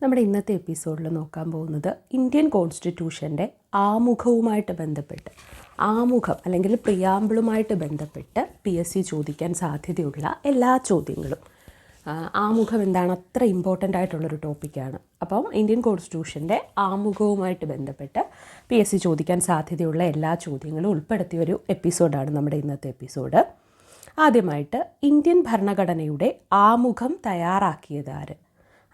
നമ്മുടെ ഇന്നത്തെ എപ്പിസോഡിൽ നോക്കാൻ പോകുന്നത് ഇന്ത്യൻ കോൺസ്റ്റിറ്റ്യൂഷൻ്റെ ആമുഖവുമായിട്ട് ബന്ധപ്പെട്ട് ആമുഖം അല്ലെങ്കിൽ പ്രിയാമ്പിളുമായിട്ട് ബന്ധപ്പെട്ട് PSC ചോദിക്കാൻ സാധ്യതയുള്ള എല്ലാ ചോദ്യങ്ങളും. ആമുഖം എന്താണ് അത്ര ഇമ്പോർട്ടൻ്റ് ആയിട്ടുള്ളൊരു ടോപ്പിക്കാണ്. അപ്പം ഇന്ത്യൻ കോൺസ്റ്റിറ്റ്യൂഷൻ്റെ ആമുഖവുമായിട്ട് ബന്ധപ്പെട്ട് PSC ചോദിക്കാൻ സാധ്യതയുള്ള എല്ലാ ചോദ്യങ്ങളും ഉൾപ്പെടുത്തിയൊരു എപ്പിസോഡാണ് നമ്മുടെ ഇന്നത്തെ എപ്പിസോഡ്. ആദ്യമായിട്ട് ഇന്ത്യൻ ഭരണഘടനയുടെ ആമുഖം തയ്യാറാക്കിയത്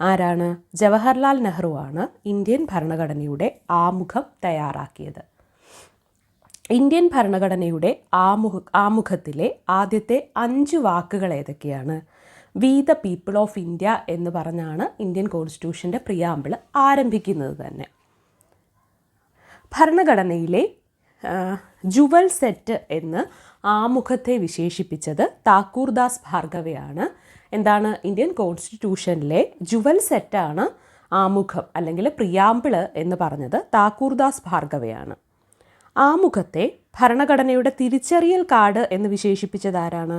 ആരാണ്? ജവഹർലാൽ നെഹ്റു ആണ് ഇന്ത്യൻ ഭരണഘടനയുടെ ആമുഖം തയ്യാറാക്കിയത്. ഇന്ത്യൻ ഭരണഘടനയുടെ ആമുഖത്തിലെ ആദ്യത്തെ 5 വാക്കുകൾ ഏതൊക്കെയാണ്? We the people of India എന്ന് പറഞ്ഞാണ് ഇന്ത്യൻ കോൺസ്റ്റിറ്റ്യൂഷൻ്റെ പ്രിയാമ്പിൾ ആരംഭിക്കുന്നത് തന്നെ. ഭരണഘടനയിലെ ജുവൽ സെറ്റ് എന്ന് ആമുഖത്തെ വിശേഷിപ്പിച്ചത് താക്കൂർദാസ് ഭാർഗവയാണ്. എന്താണ്? ഇന്ത്യൻ കോൺസ്റ്റിറ്റ്യൂഷനിലെ ജുവൽ സെറ്റാണ് ആമുഖം അല്ലെങ്കിൽ പ്രിയാമ്പിള് എന്ന് പറഞ്ഞത് താക്കൂർദാസ് ഭാർഗവയാണ്. ആമുഖത്തെ ഭരണഘടനയുടെ തിരിച്ചറിയൽ കാർഡ് എന്ന് വിശേഷിപ്പിച്ചത് ആരാണ്?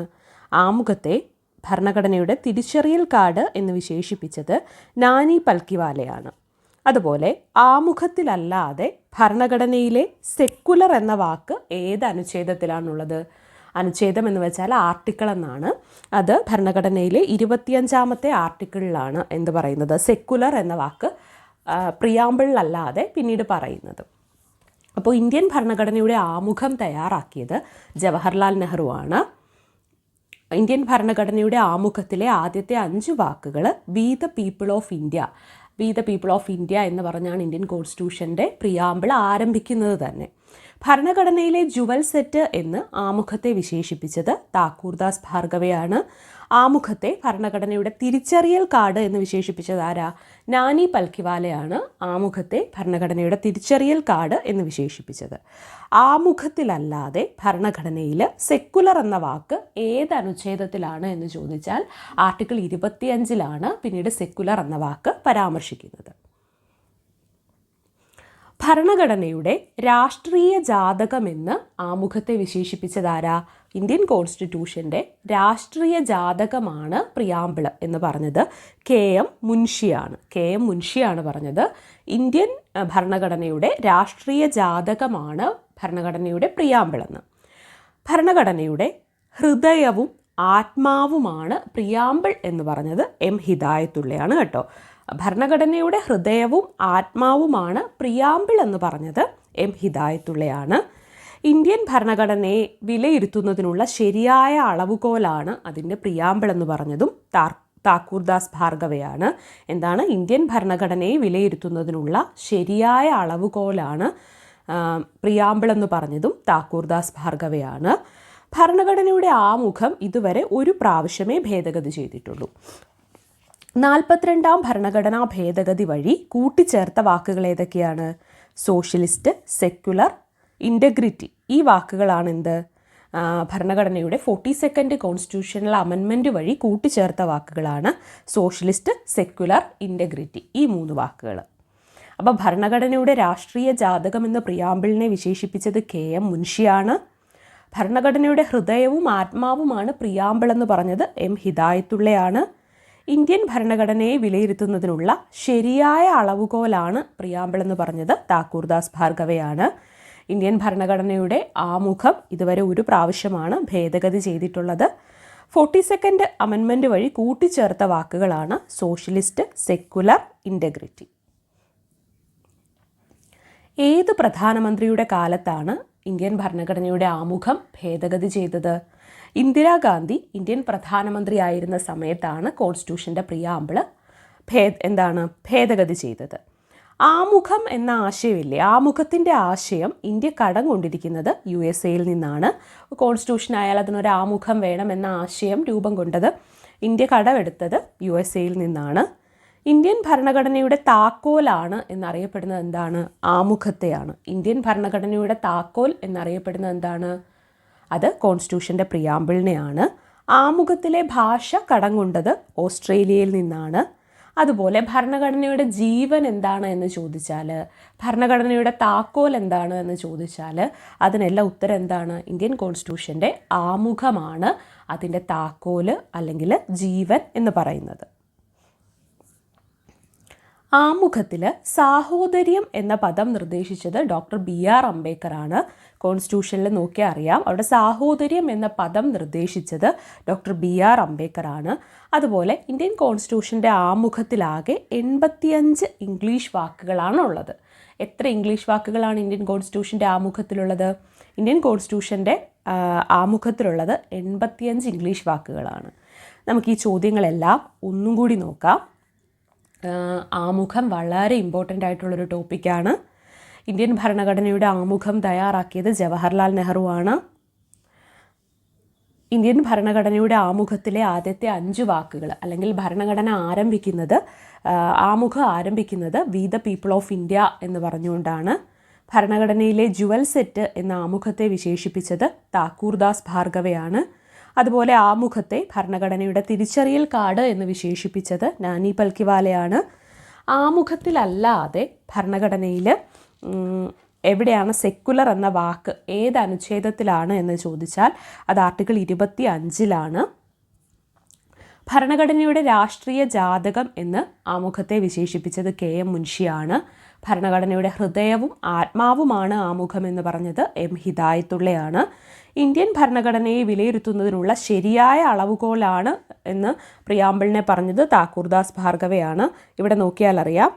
ആമുഖത്തെ ഭരണഘടനയുടെ തിരിച്ചറിയൽ കാർഡ് എന്ന് വിശേഷിപ്പിച്ചത് നാനി പൽക്കിവാലയാണ്. അതുപോലെ ആമുഖത്തിലല്ലാതെ ഭരണഘടനയിലെ സെക്കുലർ എന്ന വാക്ക് ഏത് അനുച്ഛേദത്തിലാണുള്ളത്? അനുച്ഛേദം എന്ന് വെച്ചാൽ ആർട്ടിക്കിൾ എന്നാണ്. അത് ഭരണഘടനയിലെ 25ാമത്തെ ആർട്ടിക്കിളിലാണ് എന്ത് പറയുന്നത്? സെക്കുലർ എന്ന വാക്ക് പ്രിയാമ്പിളിലല്ലാതെ പിന്നീട് പറയുന്നത്. അപ്പോൾ ഇന്ത്യൻ ഭരണഘടനയുടെ ആമുഖം തയ്യാറാക്കിയത് ജവഹർലാൽ നെഹ്റു ആണ്. ഇന്ത്യൻ ഭരണഘടനയുടെ ആമുഖത്തിലെ ആദ്യത്തെ 5 വാക്കുകൾ we the people of India, we the people of India എന്ന് പറഞ്ഞാണ് ഇന്ത്യൻ കോൺസ്റ്റിറ്റ്യൂഷൻ്റെ പ്രിയാമ്പിൾ ആരംഭിക്കുന്നത് തന്നെ. ഭരണഘടനയിലെ ജുവൽ സെറ്റ് എന്ന് ആമുഖത്തെ വിശേഷിപ്പിച്ചത് താക്കൂർദാസ് ഭാർഗവയാണ്. ആമുഖത്തെ ഭരണഘടനയുടെ തിരിച്ചറിയൽ കാർഡ് എന്ന് വിശേഷിപ്പിച്ചത് ആരാ? നാനി പൽക്കിവാലയാണ് ആമുഖത്തെ ഭരണഘടനയുടെ തിരിച്ചറിയൽ കാർഡ് എന്ന് വിശേഷിപ്പിച്ചത്. ആമുഖത്തിലല്ലാതെ ഭരണഘടനയിൽ സെക്കുലർ എന്ന വാക്ക് ഏത് അനുച്ഛേദത്തിലാണ് എന്ന് ചോദിച്ചാൽ ആർട്ടിക്കിൾ 25ലാണ് പിന്നീട് സെക്കുലർ എന്ന വാക്ക് പരാമർശിക്കുന്നത്. ഭരണഘടനയുടെ രാഷ്ട്രീയ ജാതകമെന്ന് ആമുഖത്തെ വിശേഷിപ്പിച്ചതാരാ? ഇന്ത്യൻ കോൺസ്റ്റിറ്റ്യൂഷൻ്റെ രാഷ്ട്രീയ ജാതകമാണ് പ്രിയാമ്പിള് എന്ന് പറഞ്ഞത് KM മുൻഷിയാണ്. KM മുൻഷിയാണ് പറഞ്ഞത് ഇന്ത്യൻ ഭരണഘടനയുടെ രാഷ്ട്രീയ ജാതകമാണ് ഭരണഘടനയുടെ പ്രിയാമ്പിളെന്ന്. ഭരണഘടനയുടെ ഹൃദയവും ആത്മാവുമാണ് പ്രിയാമ്പിൾ എന്ന് പറഞ്ഞത് M ഹിദായത്തുള്ളയാണ് കേട്ടോ. ഭരണഘടനയുടെ ഹൃദയവും ആത്മാവുമാണ് പ്രിയാമ്പിൾ എന്ന് പറഞ്ഞത് M ഹിദായത്തുള്ളയാണ്. ഇന്ത്യൻ ഭരണഘടനയെ വിലയിരുത്തുന്നതിനുള്ള ശരിയായ അളവുകോലാണ് അതിൻ്റെ പ്രിയാമ്പിൾ എന്ന് പറഞ്ഞതും താക്കൂർദാസ് ഭാർഗവയാണ്. എന്താണ്? ഇന്ത്യൻ ഭരണഘടനയെ വിലയിരുത്തുന്നതിനുള്ള ശരിയായ അളവുകോലാണ് പ്രിയാമ്പിൾ എന്ന് പറഞ്ഞതും താക്കൂർദാസ് ഭാർഗവയാണ്. ഭരണഘടനയുടെ ആമുഖം ഇതുവരെ ഒരു പ്രാവശ്യമേ ഭേദഗതി ചെയ്തിട്ടുള്ളൂ. 42ാം ഭരണഘടനാ ഭേദഗതി വഴി കൂട്ടിച്ചേർത്ത വാക്കുകൾ ഏതൊക്കെയാണ്? Socialist, secular, integrity. ഈ വാക്കുകളാണ് എന്ത്? ഭരണഘടനയുടെ 42nd കോൺസ്റ്റിറ്റ്യൂഷണൽ അമെൻമെൻറ്റ് വഴി കൂട്ടിച്ചേർത്ത വാക്കുകളാണ് സോഷ്യലിസ്റ്റ്, സെക്യുലർ, ഇൻ്റഗ്രിറ്റി. ഈ 3 വാക്കുകൾ. അപ്പോൾ ഭരണഘടനയുടെ രാഷ്ട്രീയ ജാതകം എന്ന പ്രിയാമ്പിളിനെ വിശേഷിപ്പിച്ചത് KM മുൻഷിയാണ്. ഭരണഘടനയുടെ ഹൃദയവും ആത്മാവുമാണ് പ്രിയാമ്പിൾ എന്ന് പറഞ്ഞത് M ഹിദായത്തുള്ളയാണ്. ഇന്ത്യൻ ഭരണഘടനയെ വിലയിരുത്തുന്നതിനുള്ള ശരിയായ അളവുകോലാണ് പ്രിയാമ്പിൾ എന്ന് പറഞ്ഞത് താക്കൂർദാസ് ഭാർഗവയാണ്. ഇന്ത്യൻ ഭരണഘടനയുടെ ആമുഖം ഇതുവരെ ഒരു പ്രാവശ്യമാണ് ഭേദഗതി ചെയ്തിട്ടുള്ളത്. 42nd അമെൻമെൻറ്റ് വഴി കൂട്ടിച്ചേർത്ത വാക്കുകളാണ് സോഷ്യലിസ്റ്റ്, സെക്കുലർ, ഇൻ്റഗ്രിറ്റി. ഏത് പ്രധാനമന്ത്രിയുടെ കാലത്താണ് ഇന്ത്യൻ ഭരണഘടനയുടെ ആമുഖം ഭേദഗതി ചെയ്തത്? ഇന്ദിരാഗാന്ധി ഇന്ത്യൻ പ്രധാനമന്ത്രിയായിരുന്ന സമയത്താണ് കോൺസ്റ്റിറ്റ്യൂഷൻ്റെ പ്രിയാമ്പിള് ഭേദഗതി ചെയ്തത്. ആമുഖം എന്ന ആശയമില്ലേ? ആമുഖത്തിൻ്റെ ആശയം ഇന്ത്യ കടം കൊണ്ടിരിക്കുന്നത് USA നിന്നാണ്. കോൺസ്റ്റിറ്റ്യൂഷൻ ആയാൽ അതിനൊരു ആമുഖം വേണമെന്ന ആശയം രൂപം കൊണ്ടത് ഇന്ത്യ കടമെടുത്തത് USA നിന്നാണ്. ഇന്ത്യൻ ഭരണഘടനയുടെ താക്കോലാണ് എന്നറിയപ്പെടുന്നത് എന്താണ്? ആമുഖത്തെയാണ്. ഇന്ത്യൻ ഭരണഘടനയുടെ താക്കോൽ എന്നറിയപ്പെടുന്നത് എന്താണ്? അത് കോൺസ്റ്റിറ്റ്യൂഷൻ്റെ പ്രിയാമ്പിളിനെയാണ്. ആമുഖത്തിലെ ഭാഷ കടം കൊണ്ടത് ഓസ്ട്രേലിയയിൽ നിന്നാണ്. അതുപോലെ ഭരണഘടനയുടെ ജീവൻ എന്താണ് എന്ന് ചോദിച്ചാൽ, ഭരണഘടനയുടെ താക്കോൽ എന്താണ് എന്ന് ചോദിച്ചാൽ അതിനെല്ലാം ഉത്തരം എന്താണ്? ഇന്ത്യൻ കോൺസ്റ്റിറ്റ്യൂഷൻ്റെ ആമുഖമാണ് അതിൻ്റെ താക്കോൽ അല്ലെങ്കിൽ ജീവൻ എന്ന് പറയുന്നത്. ആമുഖത്തിൽ സാഹോദര്യം എന്ന പദം നിർദ്ദേശിച്ചത് ഡോക്ടർ BR അംബേദ്കറാണ്. കോൺസ്റ്റിറ്റ്യൂഷനിൽ നോക്കിയാൽ അറിയാം, അവിടെ സാഹോദര്യം എന്ന പദം നിർദ്ദേശിച്ചത് ഡോക്ടർ BR അംബേദ്കറാണ്. അതുപോലെ ഇന്ത്യൻ കോൺസ്റ്റിറ്റ്യൂഷൻ്റെ ആമുഖത്തിലാകെ 85 ഇംഗ്ലീഷ് വാക്കുകളാണ് ഉള്ളത്. എത്ര ഇംഗ്ലീഷ് വാക്കുകളാണ് ഇന്ത്യൻ കോൺസ്റ്റിറ്റ്യൂഷൻ്റെ ആമുഖത്തിലുള്ളത്? ഇന്ത്യൻ കോൺസ്റ്റിറ്റ്യൂഷൻ്റെ ആമുഖത്തിലുള്ളത് 85 ഇംഗ്ലീഷ് വാക്കുകളാണ്. നമുക്ക് ഈ ചോദ്യങ്ങളെല്ലാം ഒന്നും കൂടി നോക്കാം. ആമുഖം വളരെ ഇമ്പോർട്ടൻ്റ് ആയിട്ടുള്ളൊരു ടോപ്പിക്കാണ്. ഇന്ത്യൻ ഭരണഘടനയുടെ ആമുഖം തയ്യാറാക്കിയത് ജവഹർലാൽ നെഹ്റു ആണ്. ഇന്ത്യൻ ഭരണഘടനയുടെ ആമുഖത്തിലെ ആദ്യത്തെ 5 വാക്കുകൾ, അല്ലെങ്കിൽ ഭരണഘടന ആമുഖം ആരംഭിക്കുന്നത് we the people of India എന്ന് പറഞ്ഞുകൊണ്ടാണ്. ഭരണഘടനയിലെ ജുവൽ സെറ്റ് എന്ന ആമുഖത്തെ വിശേഷിപ്പിച്ചത് താക്കൂർദാസ് ഭാർഗവയാണ്. അതുപോലെ ആമുഖത്തെ ഭരണഘടനയുടെ തിരിച്ചറിയൽ കാർഡ് എന്ന് വിശേഷിപ്പിച്ചത് നാനി പൽക്കിവാലയാണ്. ആമുഖത്തിലല്ലാതെ ഭരണഘടനയിൽ എവിടെയാണ് സെക്കുലർ എന്ന വാക്ക് ഏത് അനുച്ഛേദത്തിലാണ് എന്ന് ചോദിച്ചാൽ അത് ആർട്ടിക്കിൾ 25-ലാണ്. ഭരണഘടനയുടെ രാഷ്ട്രീയ ജാതകം എന്ന് ആമുഖത്തെ വിശേഷിപ്പിച്ചത് KM മുൻഷിയാണ്. ഭരണഘടനയുടെ ഹൃദയവും ആത്മാവുമാണ് ആമുഖം എന്ന് പറഞ്ഞത് M ഹിദായത്തുള്ളയാണ്. ഇന്ത്യൻ ഭരണഘടനയെ വിലയിരുത്തുന്നതിനുള്ള ശരിയായ അളവുകോലാണ് എന്ന് പ്രിയാമ്പിളിനെ പറഞ്ഞത് താക്കൂർദാസ് ഭാർഗവയാണ്. ഇവിടെ നോക്കിയാൽ അറിയാം,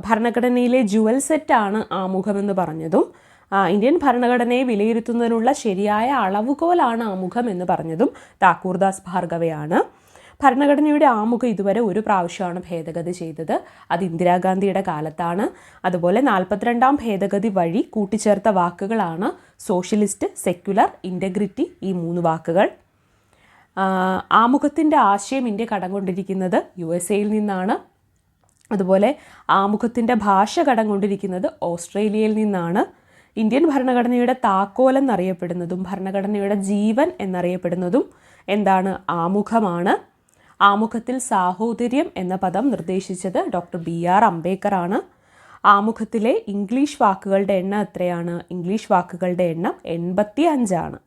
ഭരണഘടനയിലെ ജുവൽ സെറ്റാണ് ആമുഖമെന്ന് പറഞ്ഞതും ഇന്ത്യൻ ഭരണഘടനയെ വിലയിരുത്തുന്നതിനുള്ള ശരിയായ അളവുകോലാണ് ആമുഖം എന്ന് പറഞ്ഞതും താക്കൂർദാസ് ഭാർഗവയാണ്. ഭരണഘടനയുടെ ആമുഖം ഇതുവരെ ഒരു പ്രാവശ്യമാണ് ഭേദഗതി ചെയ്തത്. അത് ഇന്ദിരാഗാന്ധിയുടെ കാലത്താണ്. അതുപോലെ 42ാം ഭേദഗതി വഴി കൂട്ടിച്ചേർത്ത വാക്കുകളാണ് സോഷ്യലിസ്റ്റ്, സെക്യുലർ, ഇൻ്റഗ്രിറ്റി, ഈ 3 വാക്കുകൾ. ആമുഖത്തിൻ്റെ ആശയം ഇന്ത്യ കടം കൊണ്ടിരിക്കുന്നത് USA-യിൽ നിന്നാണ്. അതുപോലെ ആമുഖത്തിൻ്റെ ഭാഷ കടം കൊണ്ടിരിക്കുന്നത് ഓസ്ട്രേലിയയിൽ നിന്നാണ്. ഇന്ത്യൻ ഭരണഘടനയുടെ താക്കോൽ എന്നറിയപ്പെടുന്നതും ഭരണഘടനയുടെ ജീവൻ എന്നറിയപ്പെടുന്നതും എന്താണ്? ആമുഖമാണ്. ആമുഖത്തിൽ സാഹോദര്യം എന്ന പദം നിർദ്ദേശിച്ചത് ഡോക്ടർ BR അംബേദ്കറാണ്. ആമുഖത്തിലെ ഇംഗ്ലീഷ് വാക്കുകളുടെ എണ്ണം എത്രയാണ്? ഇംഗ്ലീഷ് വാക്കുകളുടെ എണ്ണം 85 ആണ്.